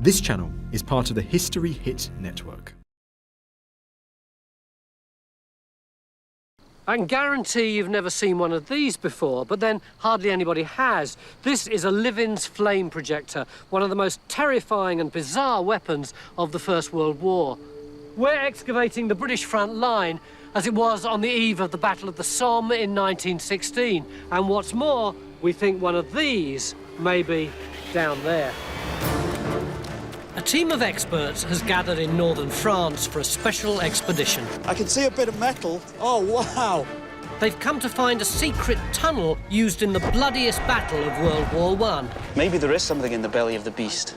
This channel is part of the History Hit network. I can guarantee you've never seen one of these before, but then hardly anybody has. This is a Livens flame projector, one of the most terrifying and bizarre weapons of the First World War. We're excavating the British front line as it was on the eve of the Battle of the Somme in 1916. And what's more, we think one of these may be down there. A team of experts has gathered in northern France for a special expedition. I can see a bit of metal. Oh, wow. They've come to find a secret tunnel used in the bloodiest battle of World War I. Maybe there is something in the belly of the beast.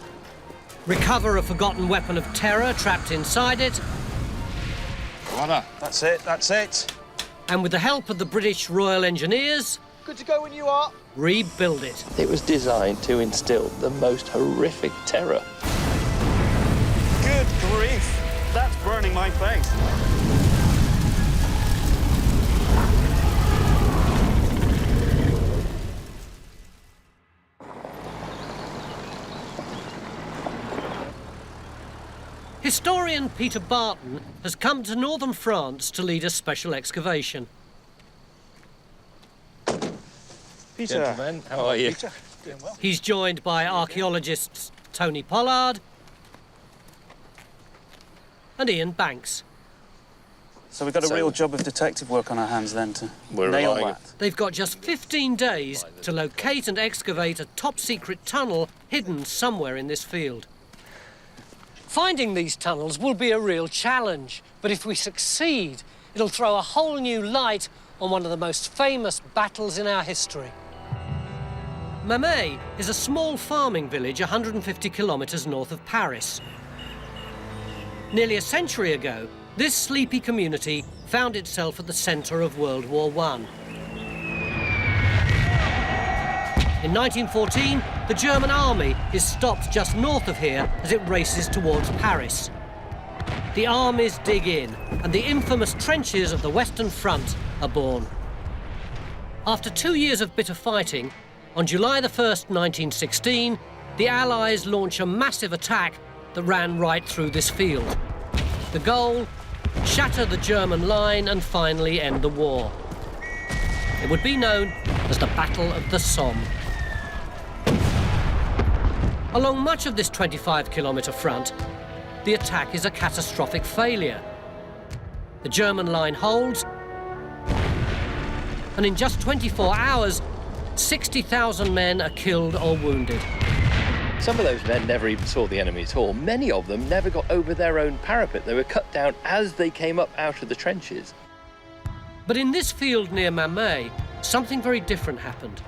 Recover a forgotten weapon of terror trapped inside it. That's it, that's it. And with the help of the British Royal Engineers... Good to go when you are. ...rebuild it. It was designed to instill the most horrific terror. Good grief. That's burning my face. Historian Peter Barton has come to northern France to lead a special excavation. Peter. Gentlemen, how are you? Peter. Doing well. He's joined by archaeologists Tony Pollard and Ian Banks. So we've got a real job of detective work on our hands then to nail that. They've got just 15 days to locate and excavate a top-secret tunnel hidden somewhere in this field. Finding these tunnels will be a real challenge, but if we succeed, it'll throw a whole new light on one of the most famous battles in our history. Mamay is a small farming village 150 kilometres north of Paris. Nearly a century ago, this sleepy community found itself at the centre of World War I. In 1914, the German army is stopped just north of here as it races towards Paris. The armies dig in, and the infamous trenches of the Western Front are born. After 2 years of bitter fighting, on July the 1st, 1916, the Allies launch a massive attack that ran right through this field. The goal? Shatter the German line and finally end the war. It would be known as the Battle of the Somme. Along much of this 25-kilometre front, the attack is a catastrophic failure. The German line holds, and in just 24 hours, 60,000 men are killed or wounded. Some of those men never even saw the enemy at all. Many of them never got over their own parapet. They were cut down as they came up out of the trenches. But in this field near Mamay, something very different happened.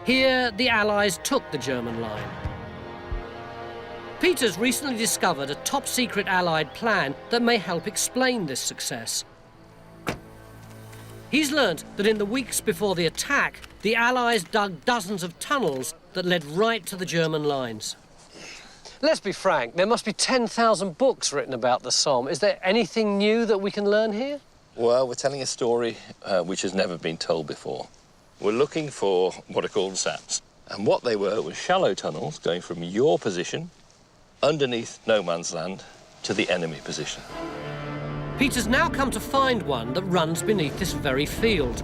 Here, the Allies took the German line. Peter's recently discovered a top-secret Allied plan that may help explain this success. He's learnt that in the weeks before the attack, the Allies dug dozens of tunnels that led right to the German lines. Let's be frank, there must be 10,000 books written about the Somme. Is there anything new that we can learn here? Well, we're telling a story which has never been told before. We're looking for what are called saps. And what they were was shallow tunnels going from your position, underneath no man's land, to the enemy position. Peter's now come to find one that runs beneath this very field.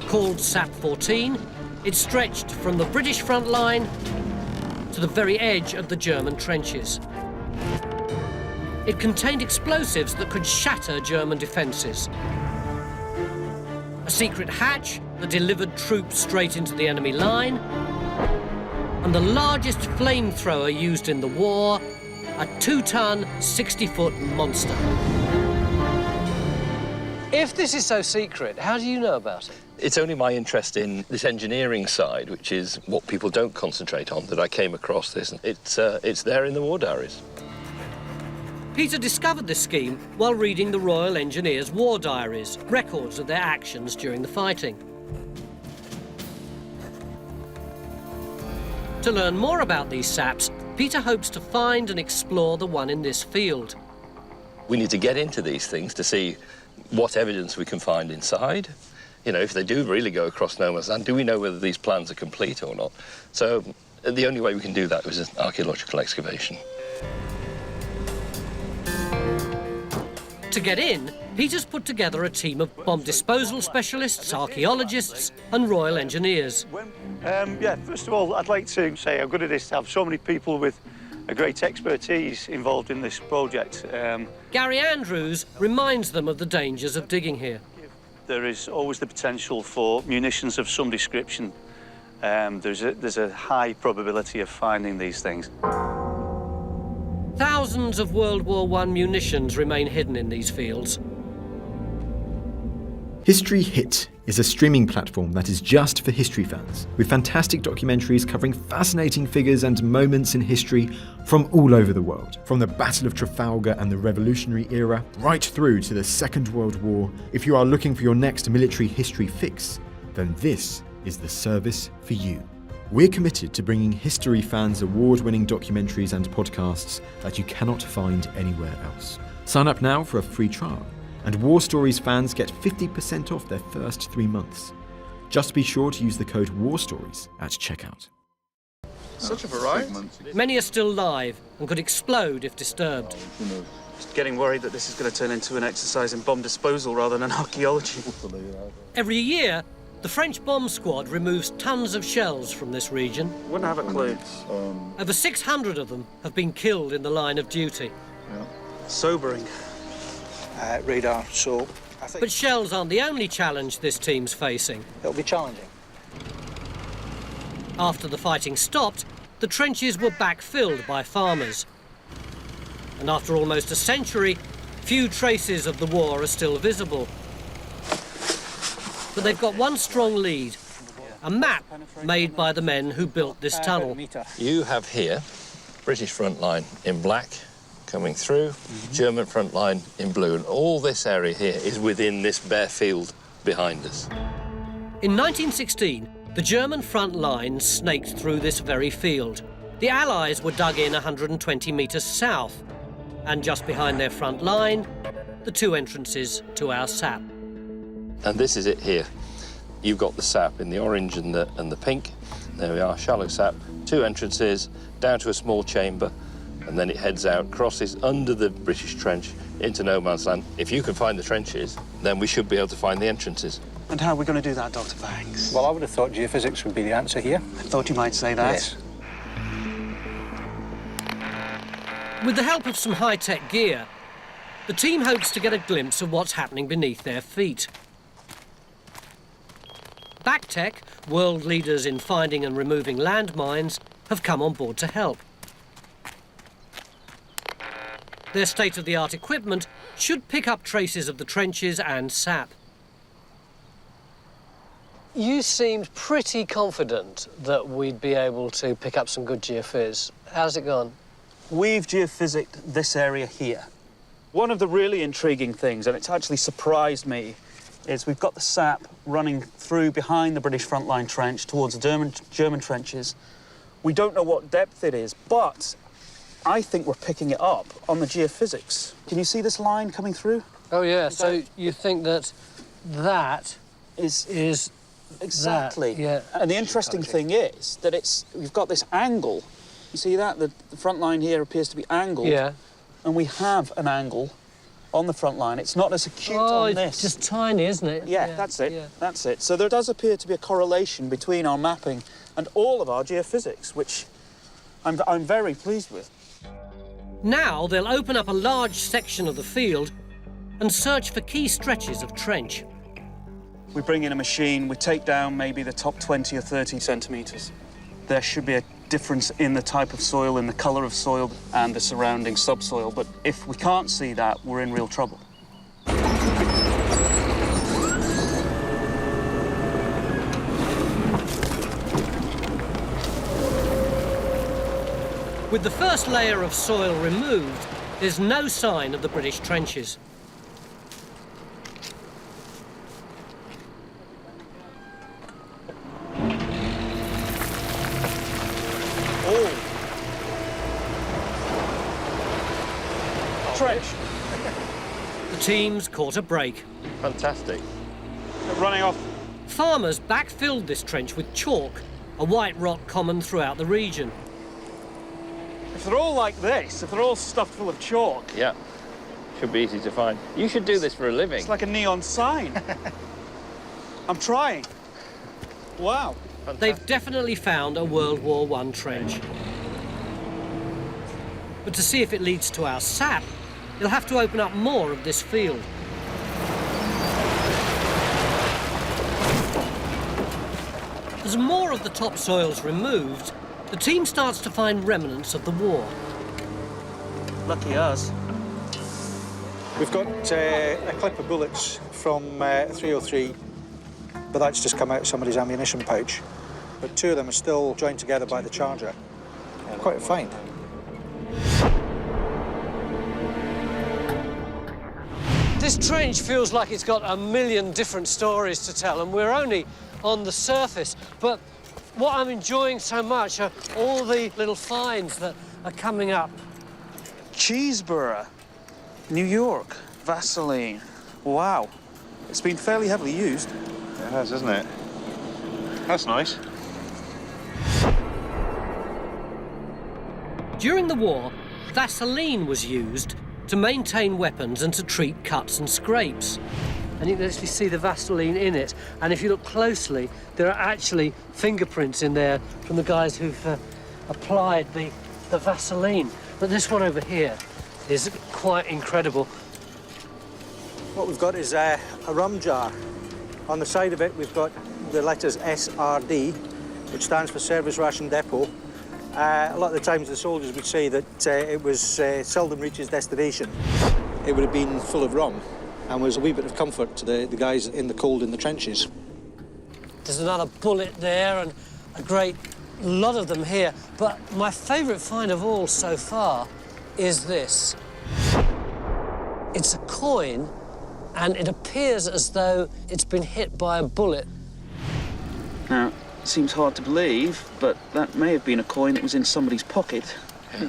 Called Sap 14, it stretched from the British front line to the very edge of the German trenches. It contained explosives that could shatter German defences. A secret hatch that delivered troops straight into the enemy line, and the largest flamethrower used in the war, a 2-ton, 60-foot monster. If this is so secret, how do you know about it? It's only my interest in this engineering side, which is what people don't concentrate on, that I came across this. It's there in the war diaries. Peter discovered this scheme while reading the Royal Engineers' war diaries, records of their actions during the fighting. To learn more about these saps, Peter hopes to find and explore the one in this field. We need to get into these things to see what evidence we can find inside. You know, if they do really go across no man's land, do we know whether these plans are complete or not? So The only way we can do that was an archaeological excavation. To get in, Peter's put together a team of bomb disposal specialists, archaeologists and Royal Engineers. Yeah, first of all, I'd like to say how good it is to have so many people with a great expertise involved in this project. Gary Andrews reminds them of the dangers of digging here. There is always the potential for munitions of some description. There's a high probability of finding these things. Thousands of World War I munitions remain hidden in these fields. History Hit is a streaming platform that is just for history fans, with fantastic documentaries covering fascinating figures and moments in history from all over the world. From the Battle of Trafalgar and the Revolutionary era, right through to the Second World War. If you are looking for your next military history fix, then this is the service for you. We're committed to bringing history fans award-winning documentaries and podcasts that you cannot find anywhere else. Sign up now for a free trial, and War Stories fans get 50% off their first 3 months. Just be sure to use the code WARSTORIES at checkout. Such a variety. Many are still live and could explode if disturbed. Just getting worried that this is going to turn into an exercise in bomb disposal rather than archaeology. Every year, the French bomb squad removes tons of shells from this region. Wouldn't have a clue. Over 600 of them have been killed in the line of duty. Sobering. Radar, so I think But shells aren't the only challenge this team's facing. it'll be challenging. After the fighting stopped, the trenches were backfilled by farmers. And after almost a century, few traces of the war are still visible. But they've got one strong lead, a map made by the men who built this tunnel. You have here British front line in black coming through, German front line in blue, and all this area here is within this bare field behind us. In 1916, the German front line snaked through this very field. The Allies were dug in 120 metres south, and just behind their front line, the two entrances to our sap. And this is it here. You've got the sap in the orange and the pink. There we are, shallow sap, two entrances, down to a small chamber, and then it heads out, crosses under the British trench into no man's land. If you can find the trenches, then we should be able to find the entrances. And how are we going to do that, Dr. Banks? Well, I would have thought geophysics would be the answer here. I thought you might say that. Yes. With the help of some high-tech gear, the team hopes to get a glimpse of what's happening beneath their feet. Backtech, world leaders in finding and removing landmines, have come on board to help. Their state-of-the-art equipment should pick up traces of the trenches and sap. You seemed pretty confident that we'd be able to pick up some good geophys. How's it gone? We've geophysicked this area here. One of the really intriguing things, and it's actually surprised me, is we've got the sap running through behind the British frontline trench towards the German trenches. We don't know what depth it is, but I think we're picking it up on the geophysics. Can you see this line coming through? Oh, yeah, so you think that that is exactly. That, yeah. And the interesting thing is that we've got this angle. You see that? The front line here appears to be angled. Yeah. And we have an angle on the front line. It's not as acute oh, on it's this. just tiny, isn't it? Yeah, that's it. Yeah. That's it. So there does appear to be a correlation between our mapping and all of our geophysics, which I'm very pleased with. Now they'll open up a large section of the field and search for key stretches of trench. We bring in a machine, we take down maybe the top 20 or 30 centimetres. There should be a difference in the type of soil, in the colour of soil and the surrounding subsoil, but if we can't see that, we're in real trouble. With the first layer of soil removed, there's no sign of the British trenches. Trench. The team's caught a break. Fantastic. Running off. Farmers backfilled this trench with chalk a white rock common throughout the region. If they're all like this, if they're all stuffed full of chalk, Yeah. Should be easy to find. You should do this for a living. it's like a neon sign. I'm trying. Wow. They've definitely found a World War I trench. But to see if it leads to our sap, you'll have to open up more of this field. As more of the topsoil's removed, the team starts to find remnants of the war. Lucky us. We've got a clip of bullets from 303, but that's just come out of somebody's ammunition pouch. But two of them are still joined together by the charger. Quite a find. This trench feels like it's got a million different stories to tell, and we're only on the surface. But what I'm enjoying so much are all the little finds that are coming up. Cheeseborough, New York, Vaseline. Wow. It's been fairly heavily used. It has, isn't it? That's nice. During the war, Vaseline was used to maintain weapons and to treat cuts and scrapes. And you can actually see the Vaseline in it. And if you look closely, there are actually fingerprints in there from the guys who've applied the Vaseline. But this one over here is quite incredible. What we've got is a rum jar. On the side of it, we've got the letters SRD, which stands for Service Ration Depot. A lot of the times the soldiers would say that it was seldom reaches destination. It would have been full of rum and was a wee bit of comfort to the guys in the cold in the trenches. There's another bullet there and a great lot of them here. But my favourite find of all so far is this. It's a coin, and it appears as though it's been hit by a bullet. Now, it seems hard to believe, but that may have been a coin that was in somebody's pocket.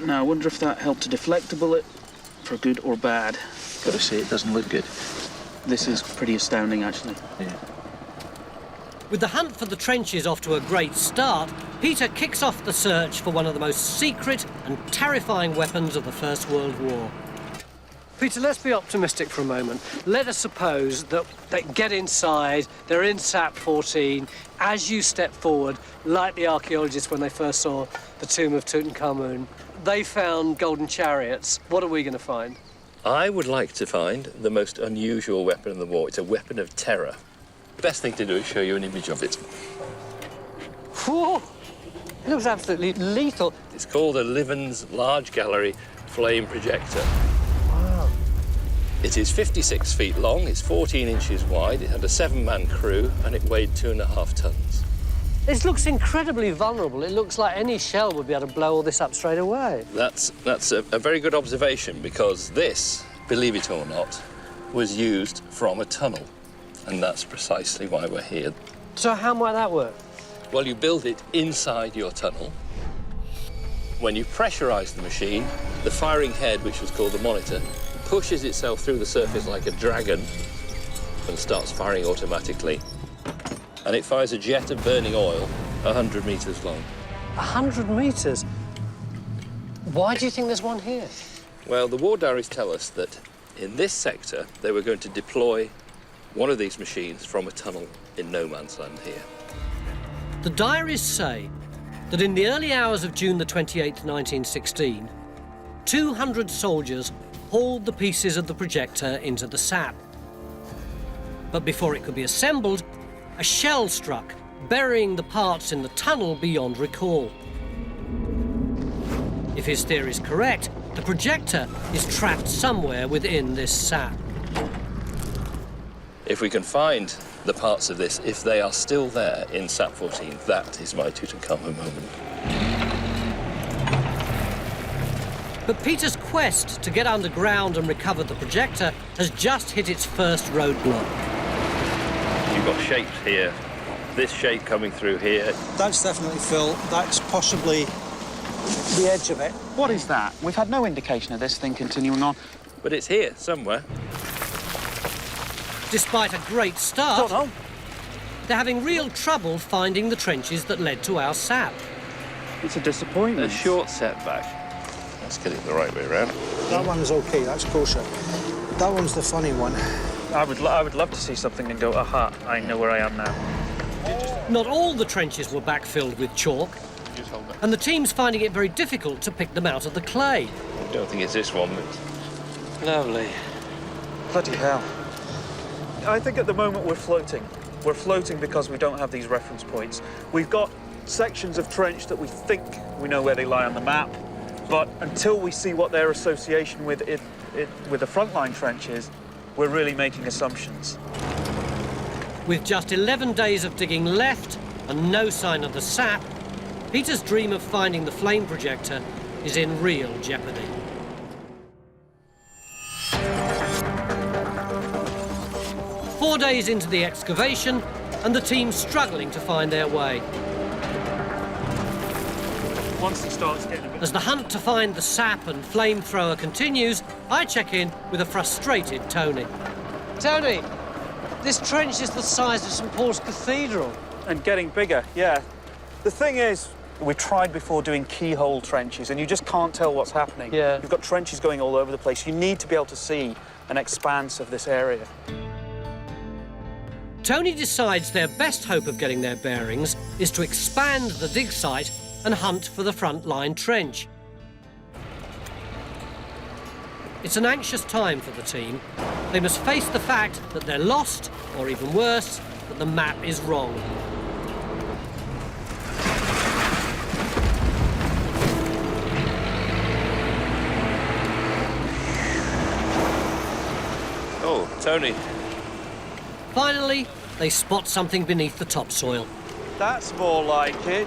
Now, I wonder if that helped to deflect a bullet, for good or bad. Gotta say, it doesn't look good. This is pretty astounding, actually. Yeah. With the hunt for the trenches off to a great start, Peter kicks off the search for one of the most secret and terrifying weapons of the First World War. Peter, let's be optimistic for a moment. Let us suppose that they get inside, they're in SAP 14. As you step forward, like the archaeologists when they first saw the tomb of Tutankhamun, they found golden chariots. What are we going to find? I would like to find the most unusual weapon in the war. It's a weapon of terror. The best thing to do is show you an image of it. Whoa! It looks absolutely lethal. It's called a Livens Large Gallery Flame Projector. Wow. It is 56 feet long, it's 14 inches wide, it had a 7-man crew, and it weighed 2.5 tons. This looks incredibly vulnerable. It looks like any shell would be able to blow all this up straight away. That's a very good observation, because this, believe it or not, was used from a tunnel. And that's precisely why we're here. So how might that work? Well, you build it inside your tunnel. When you pressurise the machine, the firing head, which was called the monitor, pushes itself through the surface like a dragon and starts firing automatically. And it fires a jet of burning oil 100 metres long. 100 metres? Why do you think there's one here? Well, the war diaries tell us that in this sector, they were going to deploy one of these machines from a tunnel in no man's land here. The diaries say that in the early hours of June the 28th, 1916, 200 soldiers hauled the pieces of the projector into the sap. But before it could be assembled, a shell struck, burying the parts in the tunnel beyond recall. If his theory is correct, the projector is trapped somewhere within this sap. If we can find the parts of this, if they are still there in SAP 14, that is my Tutankhamun moment. But Peter's quest to get underground and recover the projector has just hit its first roadblock. You've got shapes here, this shape coming through here. That's definitely Phil. That's possibly the edge of it. What is that? We've had no indication of this thing continuing on. But it's here somewhere. Despite a great start, they're having real trouble finding the trenches that led to our sap. It's a disappointment. A short setback. Let's get it the right way around. That one's okay, that's kosher. That one's the funny one. I would love to see something and go, aha, I know where I am now. Not all the trenches were backfilled with chalk, and the team's finding it very difficult to pick them out of the clay. I don't think it's this one, but lovely. Bloody hell. I think at the moment we're floating. We're floating because we don't have these reference points. We've got sections of trench that we think we know where they lie on the map, but until we see what their association with with the frontline trench is, we're really making assumptions. With just 11 days of digging left and no sign of the sap, Peter's dream of finding the flame projector is in real jeopardy. Four days into the excavation, and the team's struggling to find their way. Once it starts getting a bit... As the hunt to find the sap and flamethrower continues, I check in with a frustrated Tony. Tony, this trench is the size of St Paul's Cathedral. And getting bigger, yeah. The thing is, we tried before doing keyhole trenches, and you just can't tell what's happening. Yeah. You've got trenches going all over the place. You need to be able to see an expanse of this area. Tony decides their best hope of getting their bearings is to expand the dig site and hunt for the front line trench. It's an anxious time for the team. They must face the fact that they're lost, or even worse, that the map is wrong. Oh, Tony. Finally, they spot something beneath the topsoil. That's more like it.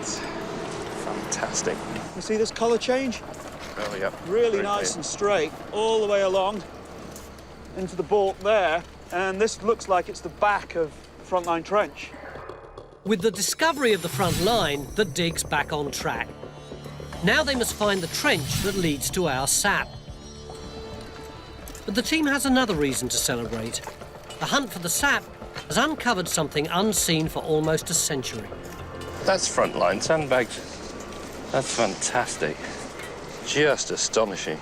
Fantastic. You see this colour change? Oh, yeah. Really Very nice clear. and straight, all the way along into the baulk there. And this looks like it's the back of the frontline trench. With the discovery of the front line, the dig's back on track. Now they must find the trench that leads to our sap. But the team has another reason to celebrate. The hunt for the sap has uncovered something unseen for almost a century. That's frontline sandbags. That's fantastic. Just astonishing.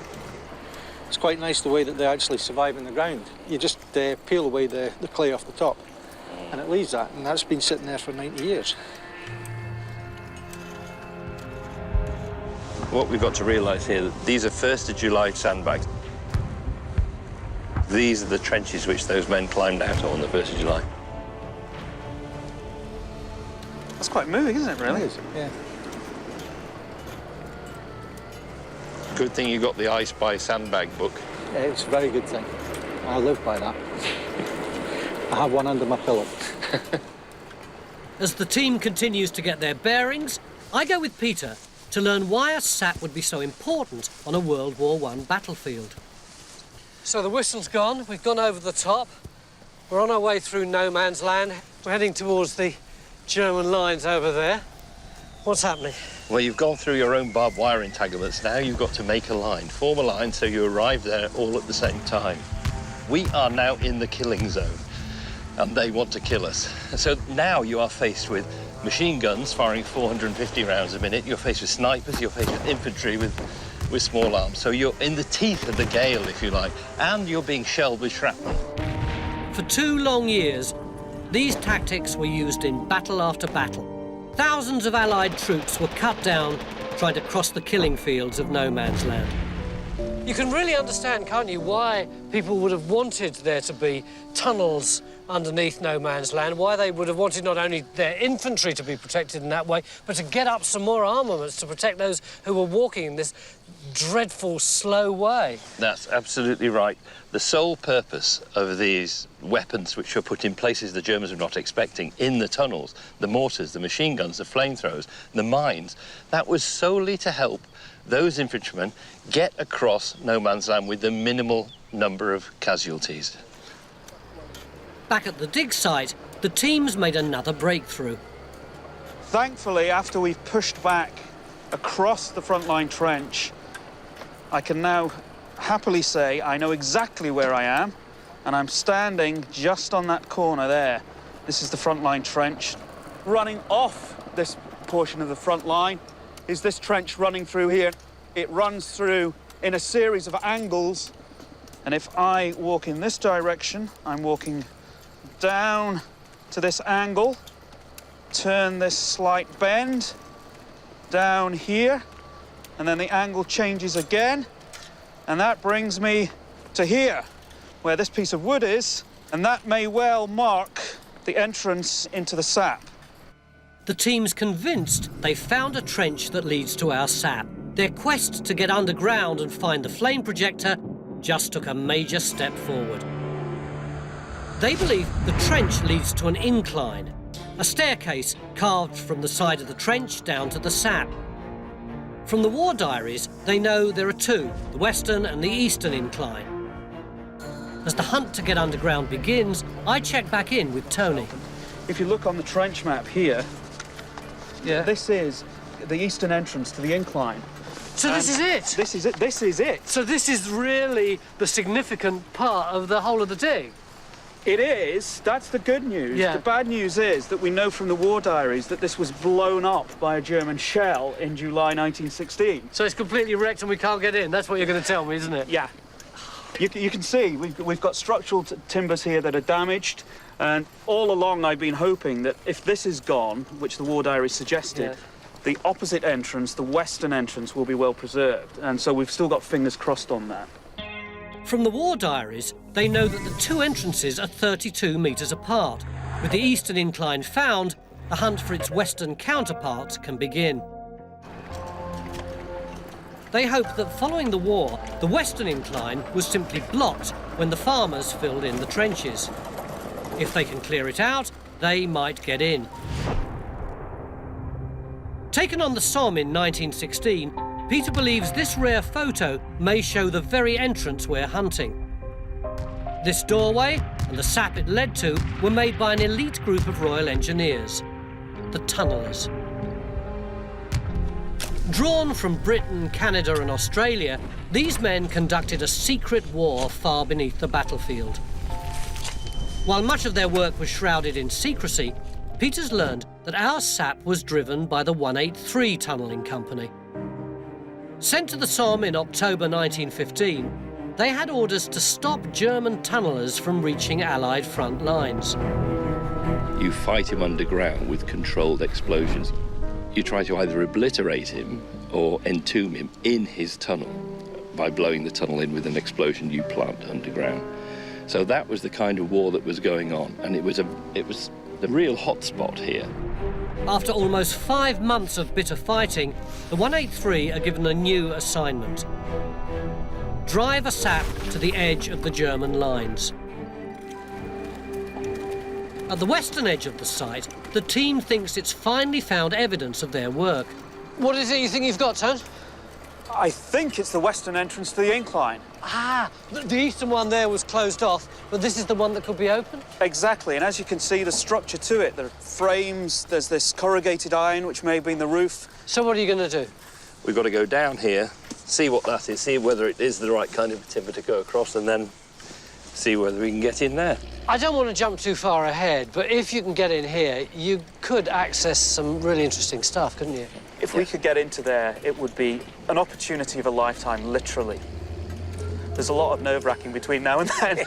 It's quite nice the way that they actually survive in the ground. You just peel away the clay off the top, and it leaves that, and that's been sitting there for 90 years. What we've got to realise here, that these are 1st of July sandbags. These are the trenches which those men climbed out on the 1st of July. That's quite moving, isn't it, really? It is, yeah. Good thing you got the I Spy sandbag book. Yeah, it's a very good thing. I live by that. I have one under my pillow. As the team continues to get their bearings, I go with Peter to learn why a sap would be so important on a World War I battlefield. So the whistle's gone, we've gone over the top. We're on our way through no man's land. We're heading towards the German lines over there. What's happening? Well, you've gone through your own barbed wire entanglements. Now you've got to make a line, form a line so you arrive there all at the same time. We are now in the killing zone, and they want to kill us. So now you are faced with machine guns firing 450 rounds a minute. You're faced with snipers, you're faced with infantry with small arms. So you're in the teeth of the gale, if you like, and you're being shelled with shrapnel. For 2 long years, these tactics were used in battle after battle. Thousands of Allied troops were cut down trying to cross the killing fields of no man's land. You can really understand, can't you, why people would have wanted there to be tunnels underneath no man's land, why they would have wanted not only their infantry to be protected in that way, but to get up some more armaments to protect those who were walking in this dreadful, slow way. That's absolutely right. The sole purpose of these weapons, which were put in places the Germans were not expecting, in the tunnels, the mortars, the machine guns, the flamethrowers, the mines, that was solely to help those infantrymen get across no man's land with the minimal number of casualties. Back at the dig site, the teams made another breakthrough. Thankfully, after we've pushed back across the frontline trench, I can now happily say I know exactly where I am, and I'm standing just on that corner there. This is the front line trench. Running off this portion of the front line is this trench running through here. It runs through in a series of angles, and if I walk in this direction, I'm walking down to this angle, turn this slight bend, down here, and then the angle changes again, and that brings me to here, where this piece of wood is, and that may well mark the entrance into the sap. The team's convinced they've found a trench that leads to our sap. Their quest to get underground and find the flame projector just took a major step forward. They believe the trench leads to an incline, a staircase carved from the side of the trench down to the sap. From the war diaries, they know there are two, the western and the eastern incline. As the hunt to get underground begins, I check back in with Tony. If you look on the trench map here, this is the eastern entrance to the incline. So this is it? This is it. This is it. So this is really the significant part of the whole of the dig? It is. That's the good news. Yeah. The bad news is that we know from the war diaries that this was blown up by a German shell in July 1916. So it's completely wrecked and we can't get in? That's what you're going to tell me, isn't it? Yeah. You can see we've got structural timbers here that are damaged, and all along I've been hoping that if this is gone, which the war diary suggested, the opposite entrance, the western entrance, will be well preserved, and so we've still got fingers crossed on that. From the war diaries, they know that the two entrances are 32 metres apart. With the eastern incline found, the hunt for its western counterpart can begin. They hope that following the war, the western incline was simply blocked when the farmers filled in the trenches. If they can clear it out, they might get in. Taken on the Somme in 1916, Peter believes this rare photo may show the very entrance we're hunting. This doorway and the sap it led to were made by an elite group of Royal Engineers, the Tunnellers. Drawn from Britain, Canada and Australia, these men conducted a secret war far beneath the battlefield. While much of their work was shrouded in secrecy, Peter's learned that our sap was driven by the 183 Tunnelling Company. Sent to the Somme in October 1915, they had orders to stop German tunnellers from reaching Allied front lines. You fight him underground with controlled explosions. You try to either obliterate him or entomb him in his tunnel by blowing the tunnel in with an explosion you plant underground. So that was the kind of war that was going on, and it was the real hotspot here. After almost 5 months of bitter fighting, the 183 are given a new assignment. Drive a sap to the edge of the German lines. At the western edge of the site, the team thinks it's finally found evidence of their work. What is it you think you've got, Tone? I think it's the western entrance to the incline. Ah, the eastern one there was closed off, but this is the one that could be open? Exactly, and as you can see, the structure to it, there are frames, there's this corrugated iron, which may have been the roof. So what are you going to do? We've got to go down here, see what that is, see whether it is the right kind of timber to go across, and then see whether we can get in there. I don't want to jump too far ahead, but if you can get in here, you could access some really interesting stuff, couldn't you? If we could get into there, it would be an opportunity of a lifetime, literally. There's a lot of nerve-wracking between now and then.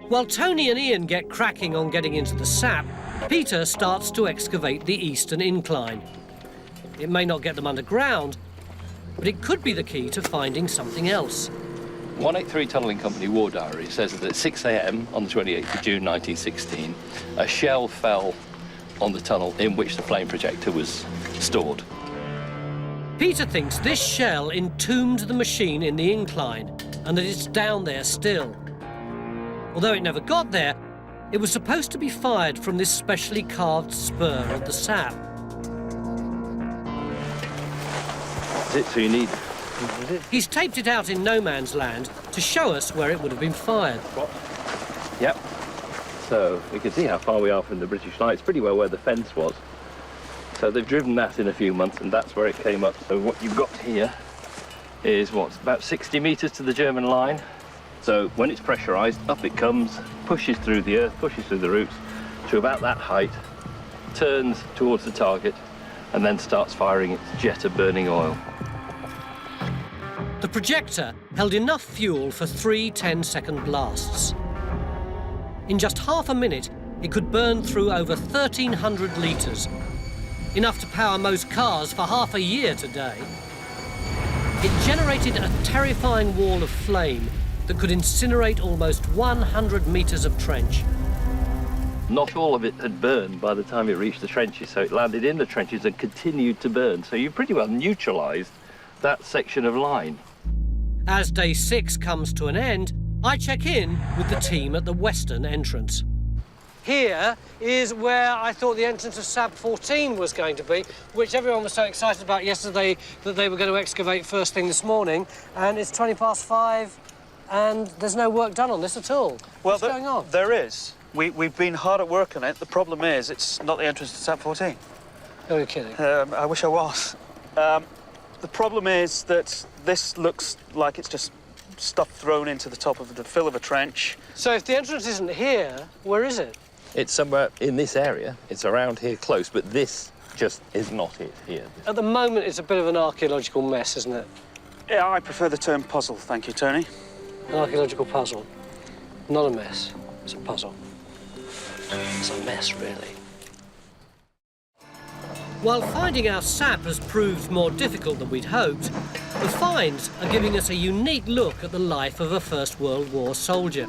While Tony and Ian get cracking on getting into the sap, Peter starts to excavate the eastern incline. It may not get them underground, but it could be the key to finding something else. 183 Tunnelling Company War Diary says that at 6 a.m. on the 28th of June 1916, a shell fell on the tunnel in which the flame projector was stored. Peter thinks this shell entombed the machine in the incline and that it's down there still. Although it never got there, it was supposed to be fired from this specially carved spur of the sap. That's it, so you need... He's taped it out in no man's land to show us where it would have been fired. Yep. So we can see how far we are from the British line. It's pretty well where the fence was. So they've driven that in a few months, and that's where it came up. So what you've got here is about 60 metres to the German line. So when it's pressurised, up it comes, pushes through the earth, pushes through the roots, to about that height, turns towards the target, and then starts firing its jet of burning oil. The projector held enough fuel for 3 10-second blasts. In just half a minute, it could burn through over 1,300 litres, enough to power most cars for half a year today. It generated a terrifying wall of flame that could incinerate almost 100 metres of trench. Not all of it had burned by the time it reached the trenches, so it landed in the trenches and continued to burn. So you pretty well neutralised that section of line. As day 6 comes to an end, I check in with the team at the western entrance. Here is where I thought the entrance of SAB 14 was going to be, which everyone was so excited about yesterday that they were going to excavate first thing this morning, and it's 5:20 and there's no work done on this at all. What's going on? There is. We've been hard at work on it. The problem is it's not the entrance to SAB 14. Oh, you're kidding. I wish I was. The problem is that this looks like it's just stuff thrown into the top of the fill of a trench. So if the entrance isn't here, where is it? It's somewhere in this area. It's around here close, but this just is not it here. At the moment, it's a bit of an archaeological mess, isn't it? Yeah, I prefer the term puzzle, thank you, Tony. An archaeological puzzle. Not a mess. It's a puzzle. It's a mess, really. While finding our sap has proved more difficult than we'd hoped, the finds are giving us a unique look at the life of a First World War soldier.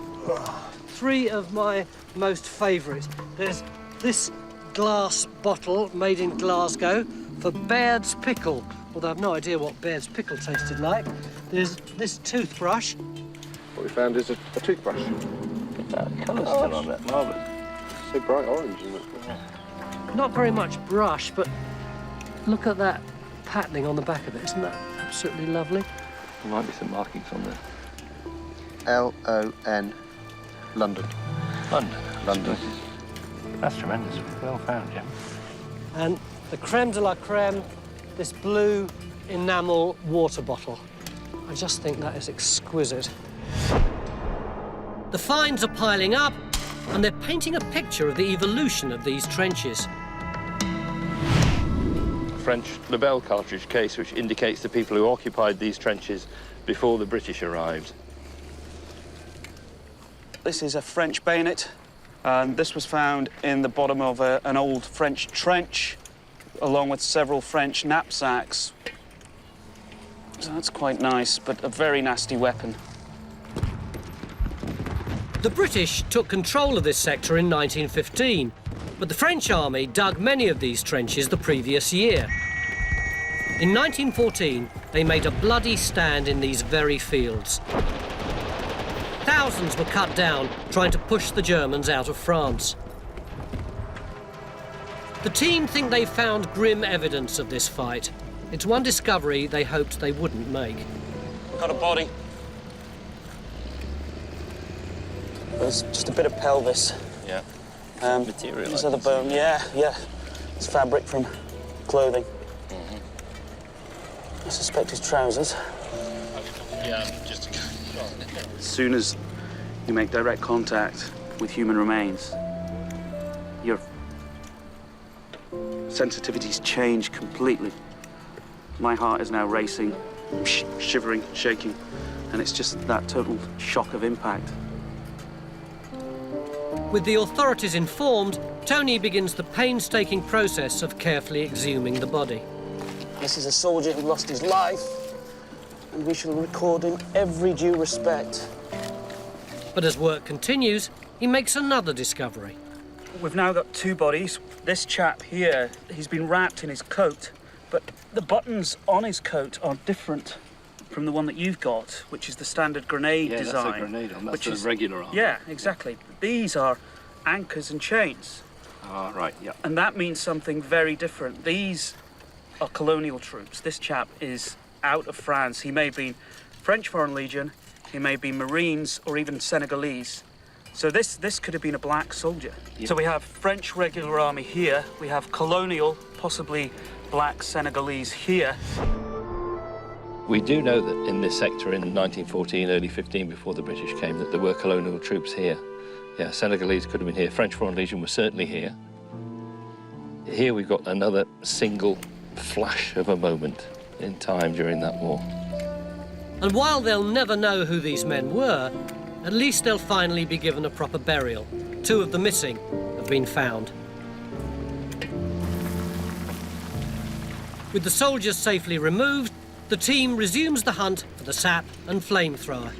3 of my most favourites. There's this glass bottle made in Glasgow for Baird's pickle, although I've no idea what Baird's pickle tasted like. There's this toothbrush. What we found is a toothbrush. That colour's still on that, marvellous. So bright orange, isn't it? Not very much brush, but look at that patterning on the back of it. Isn't that absolutely lovely? There might be some markings on there. L-O-N, London. London. That's tremendous. Well found, Jim. And the creme de la creme, this blue enamel water bottle. I just think that is exquisite. The finds are piling up, and they're painting a picture of the evolution of these trenches. French Lebel cartridge case, which indicates the people who occupied these trenches before the British arrived. This is a French bayonet, and this was found in the bottom of an old French trench, along with several French knapsacks. So that's quite nice, but a very nasty weapon. The British took control of this sector in 1915, but the French army dug many of these trenches the previous year. In 1914, they made a bloody stand in these very fields. Thousands were cut down trying to push the Germans out of France. The team think they found grim evidence of this fight. It's one discovery they hoped they wouldn't make. Got a body. There's just a bit of pelvis. Yeah. Material. These are the bone. Yeah. It's fabric from clothing. I suspect it's trousers. Yeah, just... As soon as you make direct contact with human remains, your sensitivities change completely. My heart is now racing, shivering, shaking, and it's just that total shock of impact. With the authorities informed, Tony begins the painstaking process of carefully exhuming the body. This is a soldier who lost his life, and we shall record him every due respect. But as work continues, he makes another discovery. We've now got 2 bodies. This chap here, he's been wrapped in his coat, but the buttons on his coat are different from the one that you've got, which is the standard grenade design. Yeah, that's a grenade arm. That's a regular arm. Yeah, exactly. These are anchors and chains. Ah, right, yeah. And that means something very different. These are colonial troops. This chap is out of France. He may have been French Foreign Legion, he may be Marines or even Senegalese. So this could have been a black soldier. Yeah. So we have French regular army here, we have colonial, possibly black Senegalese here. We do know that in this sector in 1914, early 15, before the British came, that there were colonial troops here Yeah, Senegalese could have been here. French Foreign Legion was certainly here. Here we've got another single flash of a moment in time during that war. And while they'll never know who these men were, at least they'll finally be given a proper burial. 2 of the missing have been found. With the soldiers safely removed, the team resumes the hunt for the sap and flamethrower.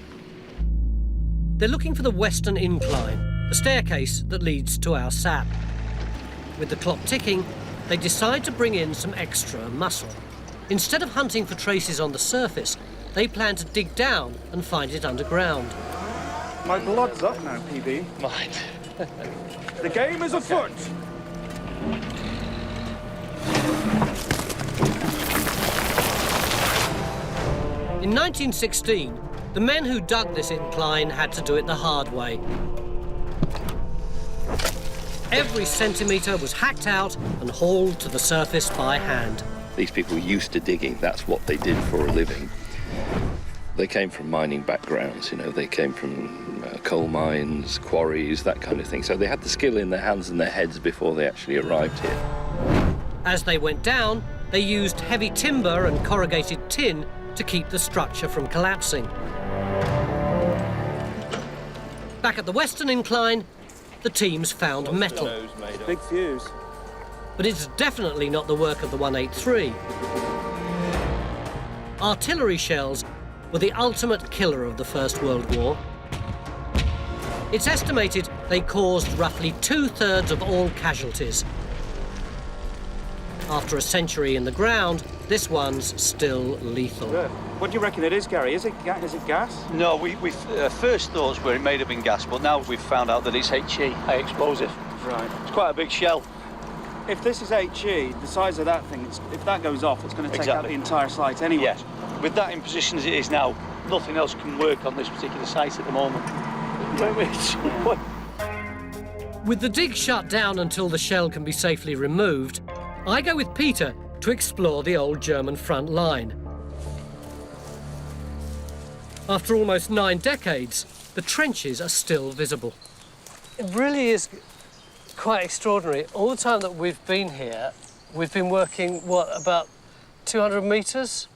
They're looking for the western incline, the staircase that leads to our sap. With the clock ticking, they decide to bring in some extra muscle. Instead of hunting for traces on the surface, they plan to dig down and find it underground. My blood's up now, PB. Mine. The game is afoot. In 1916, the men who dug this incline had to do it the hard way. Every centimetre was hacked out and hauled to the surface by hand. These people were used to digging. That's what they did for a living. They came from mining backgrounds, you know, they came from coal mines, quarries, that kind of thing. So they had the skill in their hands and their heads before they actually arrived here. As they went down, they used heavy timber and corrugated tin to keep the structure from collapsing. Back at the western incline, the teams found metal. Big fuse. But it's definitely not the work of the 183. Artillery shells were the ultimate killer of the First World War. It's estimated they caused roughly 2/3 of all casualties. After a century in the ground, this one's still lethal. What do you reckon it is, Gary? Is it gas? No, we first thoughts were it may have been gas, but now we've found out that it's HE, high explosive. Right. It's quite a big shell. If this is HE, the size of that thing, if that goes off, it's going to take out the Exactly. entire site anyway. Yes. With that in position as it is now, nothing else can work on this particular site at the moment. With the dig shut down until the shell can be safely removed, I go with Peter to explore the old German front line. After almost 9 decades, the trenches are still visible. It really is quite extraordinary. All the time that we've been here, we've been working, about 200 metres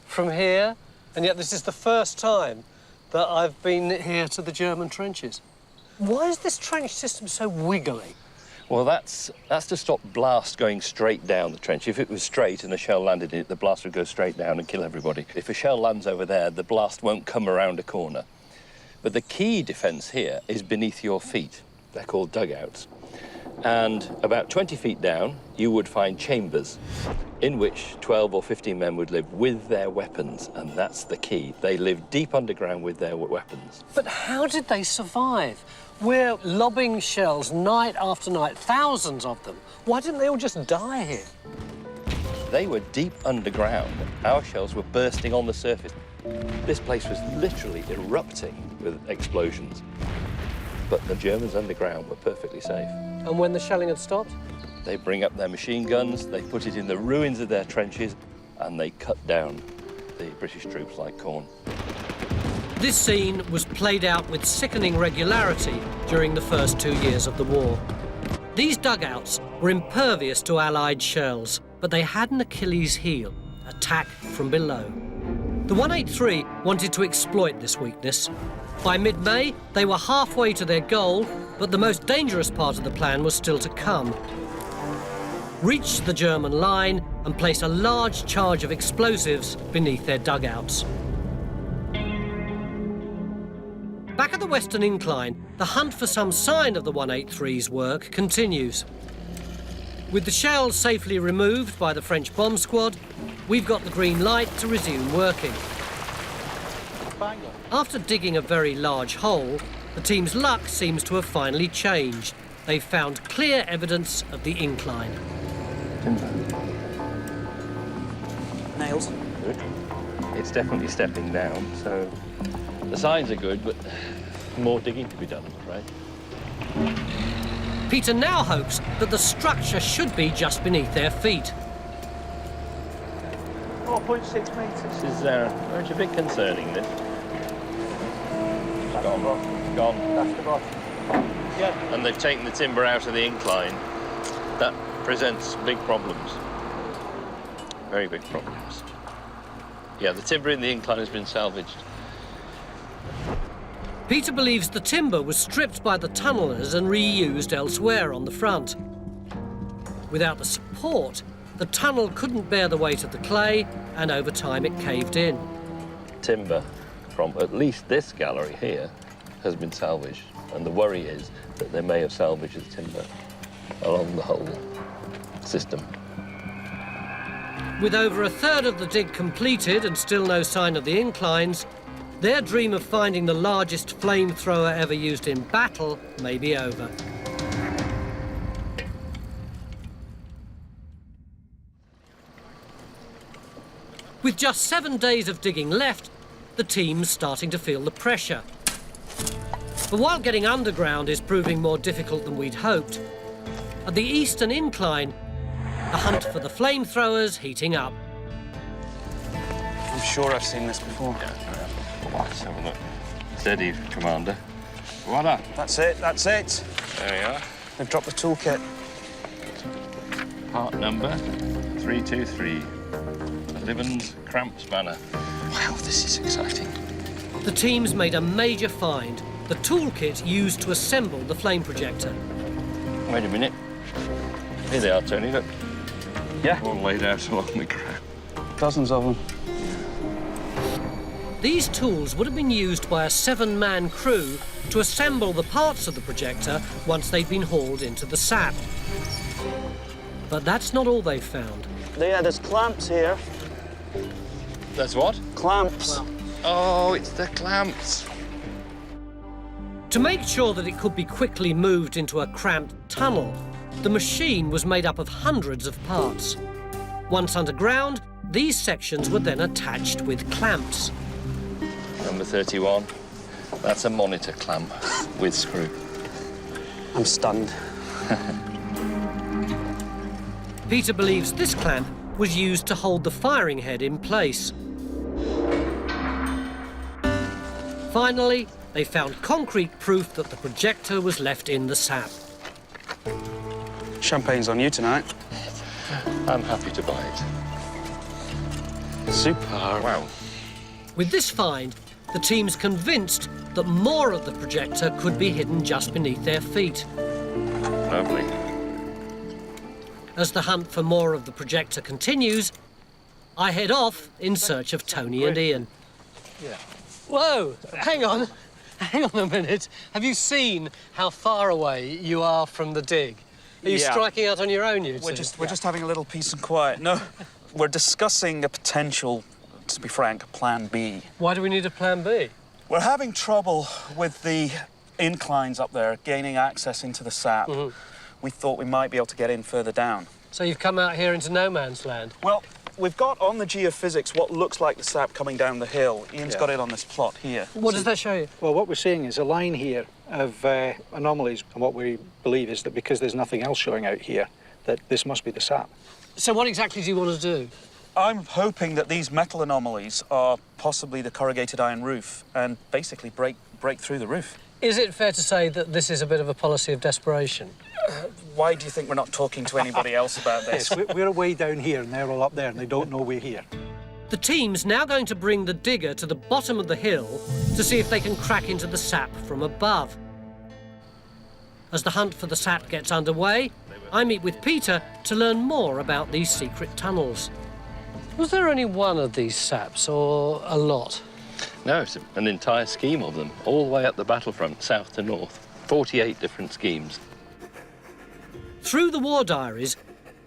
from here, and yet this is the first time that I've been here to the German trenches. Why is this trench system so wiggly? Well, that's to stop blast going straight down the trench. If it was straight and a shell landed in it, the blast would go straight down and kill everybody. If a shell lands over there, the blast won't come around a corner. But the key defence here is beneath your feet. They're called dugouts. And about 20 feet down, you would find chambers in which 12 or 15 men would live with their weapons, and that's the key. They live deep underground with their weapons. But how did they survive? We're lobbing shells night after night, thousands of them. Why didn't they all just die here? They were deep underground. Our shells were bursting on the surface. This place was literally erupting with explosions. But the Germans underground were perfectly safe. And when the shelling had stopped? They bring up their machine guns, they put it in the ruins of their trenches, and they cut down the British troops like corn. This scene was played out with sickening regularity during the first 2 years of the war. These dugouts were impervious to Allied shells, but they had an Achilles heel: attack from below. The 183 wanted to exploit this weakness. By mid-May, they were halfway to their goal, but the most dangerous part of the plan was still to come. Reach the German line and place a large charge of explosives beneath their dugouts. Back at the Western Incline, the hunt for some sign of the 183's work continues. With the shells safely removed by the French bomb squad, we've got the green light to resume working. After digging a very large hole, the team's luck seems to have finally changed. They've found clear evidence of the incline. Nails. Good. It's definitely stepping down, so the signs are good, but more digging to be done, I'm afraid. Peter now hopes that the structure should be just beneath their feet. 4.6 metres. This is very a bit concerning, this. That's Gone. the bottom. Gone. That's the bottom. and they've taken the timber out of the incline, that presents big problems. Very big problems. Yeah, the timber in the incline has been salvaged. Peter believes the timber was stripped by the tunnellers and reused elsewhere on the front. Without the support, the tunnel couldn't bear the weight of the clay, and over time it caved in. Timber from at least this gallery here has been salvaged, and the worry is that they may have salvaged the timber along the whole system. With over a third of the dig completed and still no sign of the inclines, their dream of finding the largest flamethrower ever used in battle may be over. With just 7 days of digging left, the team's starting to feel the pressure. But while getting underground is proving more difficult than we'd hoped, at the eastern incline, the hunt for the flamethrowers heating up. I'm sure I've seen this before. Let's have a look. Steady, Commander. Voila. That's it, that's it. There we are. They've dropped the toolkit. Part number 323. The Livens cramp spanner. Wow, this is exciting. The team's made a major find, the toolkit used to assemble the flame projector. Wait a minute. Here they are, Tony, look. Yeah. All laid out along the ground. Dozens of them. These tools would have been used by a 7-man crew to assemble the parts of the projector once they'd been hauled into the sap. But that's not all they found. Yeah, there's clamps here. That's what? Clamps. Oh, it's the clamps. To make sure that it could be quickly moved into a cramped tunnel, the machine was made up of hundreds of parts. Once underground, these sections were then attached with clamps. Number 31. That's a monitor clamp with screw. I'm stunned. Peter believes this clamp was used to hold the firing head in place. Finally, they found concrete proof that the projector was left in the sap. Champagne's on you tonight. I'm happy to buy it. Super. Wow. With this find, the team's convinced that more of the projector could be hidden just beneath their feet. Lovely. As the hunt for more of the projector continues, I head off in search of Tony and Ian. Yeah. Whoa, hang on a minute. Have you seen how far away you are from the dig? Are you striking out on your own, you two? We're just having a little peace and quiet. No, we're discussing a potential, to be frank, plan B. Why do we need a plan B? We're having trouble with the inclines up there, gaining access into the sap. Mm-hmm. We thought we might be able to get in further down. So you've come out here into no man's land? Well, we've got on the geophysics what looks like the sap coming down the hill. Ian's got it on this plot here. What does that show you? Well, what we're seeing is a line here of anomalies, and what we believe is that because there's nothing else showing out here, that this must be the sap. So what exactly do you want to do? I'm hoping that these metal anomalies are possibly the corrugated iron roof and basically break through the roof. Is it fair to say that this is a bit of a policy of desperation? Why do you think we're not talking to anybody else about this? Yes, we're way down here and they're all up there and they don't know we're here. The team's now going to bring the digger to the bottom of the hill to see if they can crack into the sap from above. As the hunt for the sap gets underway, I meet with Peter to learn more about these secret tunnels. Was there only one of these saps, or a lot? No, it's an entire scheme of them, all the way up the battlefront, south to north. 48 different schemes. Through the war diaries,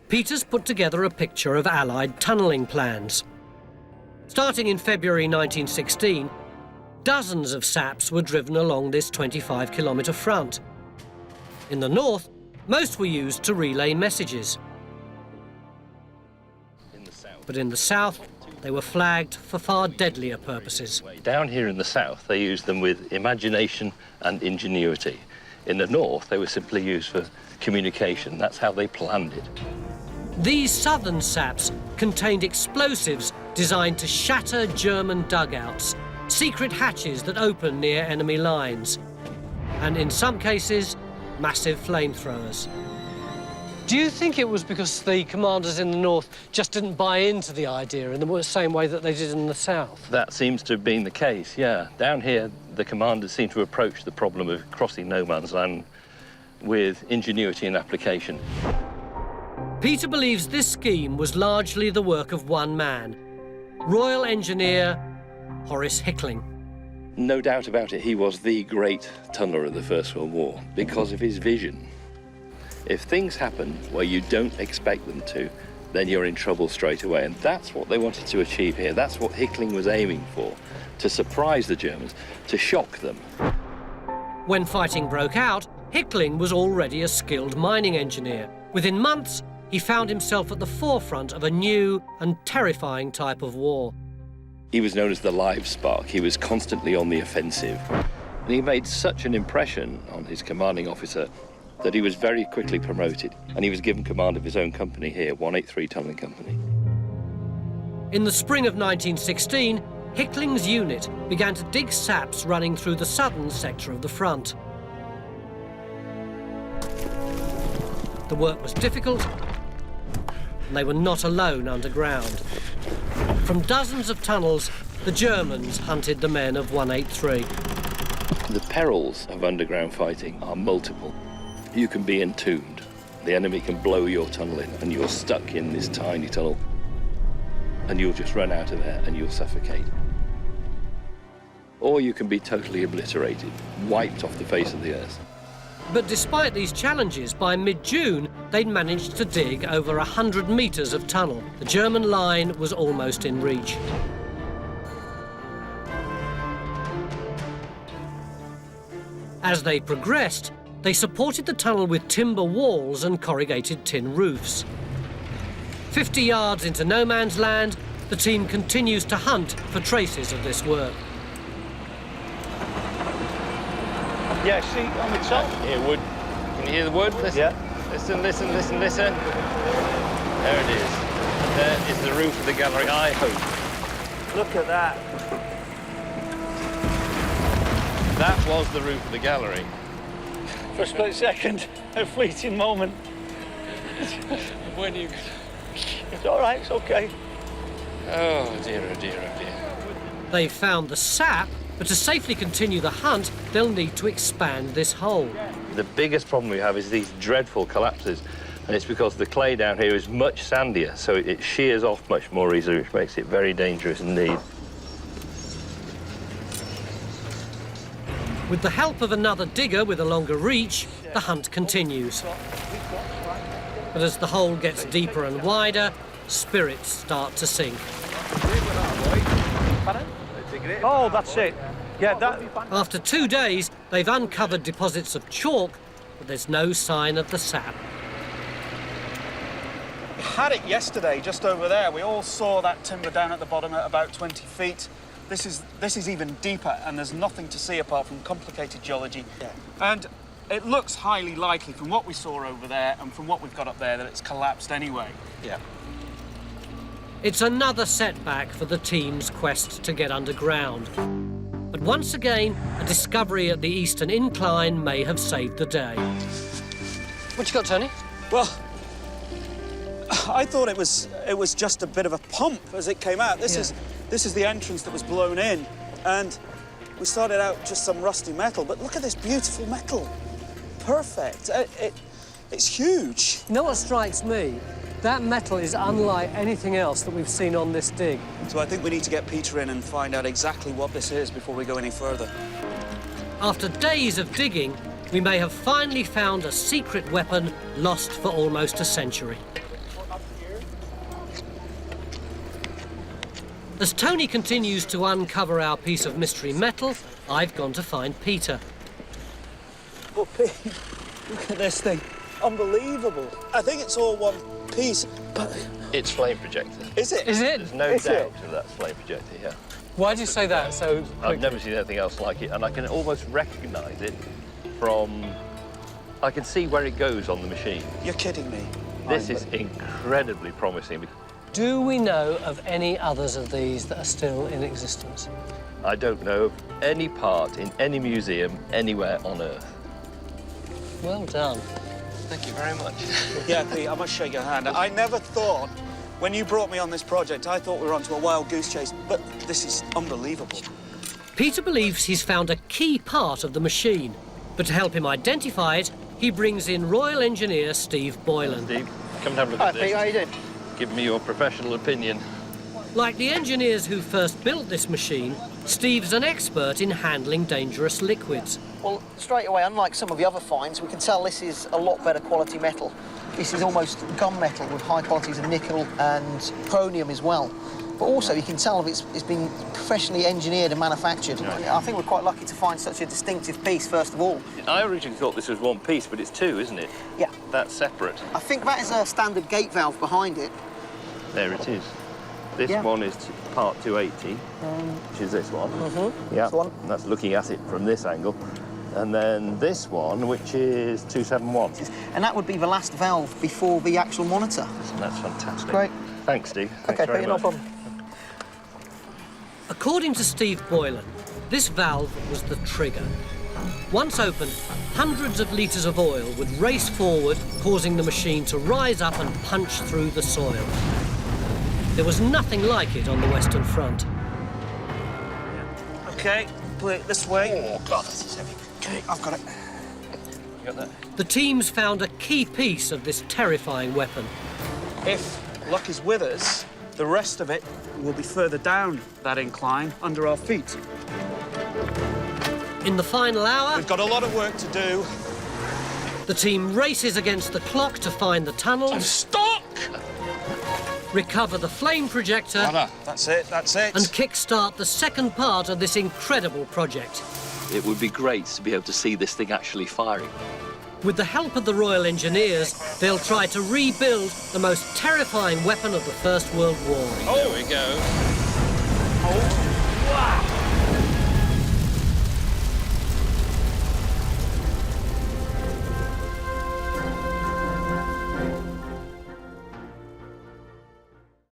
Peter's put together a picture of Allied tunnelling plans. Starting in February 1916, dozens of saps were driven along this 25-kilometre front. In the north, most were used to relay messages. But in the south, they were flagged for far deadlier purposes. Down here in the south, they used them with imagination and ingenuity. In the north, they were simply used for communication. That's how they planned it. These southern saps contained explosives designed to shatter German dugouts, secret hatches that open near enemy lines, and in some cases, massive flamethrowers. Do you think it was because the commanders in the north just didn't buy into the idea in the same way that they did in the south? That seems to have been the case, yeah. Down here, the commanders seem to approach the problem of crossing no man's land with ingenuity and application. Peter believes this scheme was largely the work of one man, Royal Engineer Horace Hickling. No doubt about it, he was the great tunneler of the First World War because of his vision. If things happen where you don't expect them to, then you're in trouble straight away. And that's what they wanted to achieve here. That's what Hickling was aiming for, to surprise the Germans, to shock them. When fighting broke out, Hickling was already a skilled mining engineer. Within months, he found himself at the forefront of a new and terrifying type of war. He was known as the live spark. He was constantly on the offensive. And he made such an impression on his commanding officer that he was very quickly promoted, and he was given command of his own company here, 183 Tunnelling Company. In the spring of 1916, Hickling's unit began to dig saps running through the southern sector of the front. The work was difficult, and they were not alone underground. From dozens of tunnels, the Germans hunted the men of 183. The perils of underground fighting are multiple. You can be entombed. The enemy can blow your tunnel in, and you're stuck in this tiny tunnel. And you'll just run out of air, and you'll suffocate. Or you can be totally obliterated, wiped off the face of the earth. But despite these challenges, by mid-June, they'd managed to dig over 100 metres of tunnel. The German line was almost in reach. As they progressed, they supported the tunnel with timber walls and corrugated tin roofs. 50 yards into no man's land, the team continues to hunt for traces of this work. Yeah, see, on the top. Hear wood. Can you hear the wood? Listen. Yeah. Listen, listen, listen, listen. There it is. There is the roof of the gallery, I hope. Look at that. That was the roof of the gallery. For a split second, a fleeting moment. When you... It's all right, it's okay. Oh dear, oh dear, oh dear. They've found the sap, but to safely continue the hunt, they'll need to expand this hole. The biggest problem we have is these dreadful collapses, and it's because the clay down here is much sandier, so it shears off much more easily, which makes it very dangerous indeed. With the help of another digger with a longer reach, the hunt continues. But as the hole gets deeper and wider, spirits start to sink. Oh, that's it. Yeah, that... After 2 days, they've uncovered deposits of chalk, but there's no sign of the sap. We had it yesterday, just over there. We all saw that timber down at the bottom at about 20 feet. This is even deeper, and there's nothing to see apart from complicated geology. Yeah. And it looks highly likely from what we saw over there and from what we've got up there that it's collapsed anyway. Yeah. It's another setback for the team's quest to get underground. But once again, a discovery at the eastern incline may have saved the day. What you got, Tony? Well, I thought it was just a bit of a pump as it came out. This is the entrance that was blown in, and we started out just some rusty metal, but look at this beautiful metal. Perfect. It's huge. You know what strikes me? That metal is unlike anything else that we've seen on this dig. So I think we need to get Peter in and find out exactly what this is before we go any further. After days of digging, we may have finally found a secret weapon lost for almost a century. As Tony continues to uncover our piece of mystery metal, I've gone to find Peter. Oh, Pete, look at this thing. Unbelievable. I think it's all one piece, but... It's flame projector. Is it? Is it? There's no doubt that that's flame projector, yeah. Why do you say that so quickly? I've never seen anything else like it, and I can almost recognise it from... I can see where it goes on the machine. You're kidding me. This is incredibly promising. Do we know of any others of these that are still in existence? I don't know of any part in any museum anywhere on Earth. Well done. Thank you very much. Yeah, Pete, I must shake your hand. I never thought, when you brought me on this project, I thought we were onto a wild goose chase, but this is unbelievable. Peter believes he's found a key part of the machine, but to help him identify it, he brings in Royal Engineer Steve Boylan. Steve, come and have a look at this. Pete, how you doing? Give me your professional opinion. Like the engineers who first built this machine, Steve's an expert in handling dangerous liquids. Well, straight away, unlike some of the other finds, we can tell this is a lot better quality metal. This is almost gunmetal with high qualities of nickel and chromium as well. But also, you can tell if it's been professionally engineered and manufactured. I think we're quite lucky to find such a distinctive piece, first of all. I originally thought this was one piece, but it's two, isn't it? Yeah. That's separate. I think that is a standard gate valve behind it. There it is. This one is part 280, which is this one. Yeah, that's looking at it from this angle. And then this one, which is 271. And that would be the last valve before the actual monitor. That's fantastic. Great. Thanks, Steve. Thanks OK, very Peter, much. no problem. According to Steve Boylan, this valve was the trigger. Once opened, hundreds of litres of oil would race forward, causing the machine to rise up and punch through the soil. There was nothing like it on the Western Front. OK, put it this way. Oh, God, this is heavy. OK, I've got it. You got that? The teams found a key piece of this terrifying weapon. If luck is with us, the rest of it will be further down that incline, under our feet. In the final hour, We've got a lot of work to do. the team races against the clock to find the tunnels, Stop! recover the flame projector, That's it, that's it. and kickstart the second part of this incredible project. It would be great to be able to see this thing actually firing. With the help of the Royal Engineers, they'll try to rebuild the most terrifying weapon of the First World War. There we go.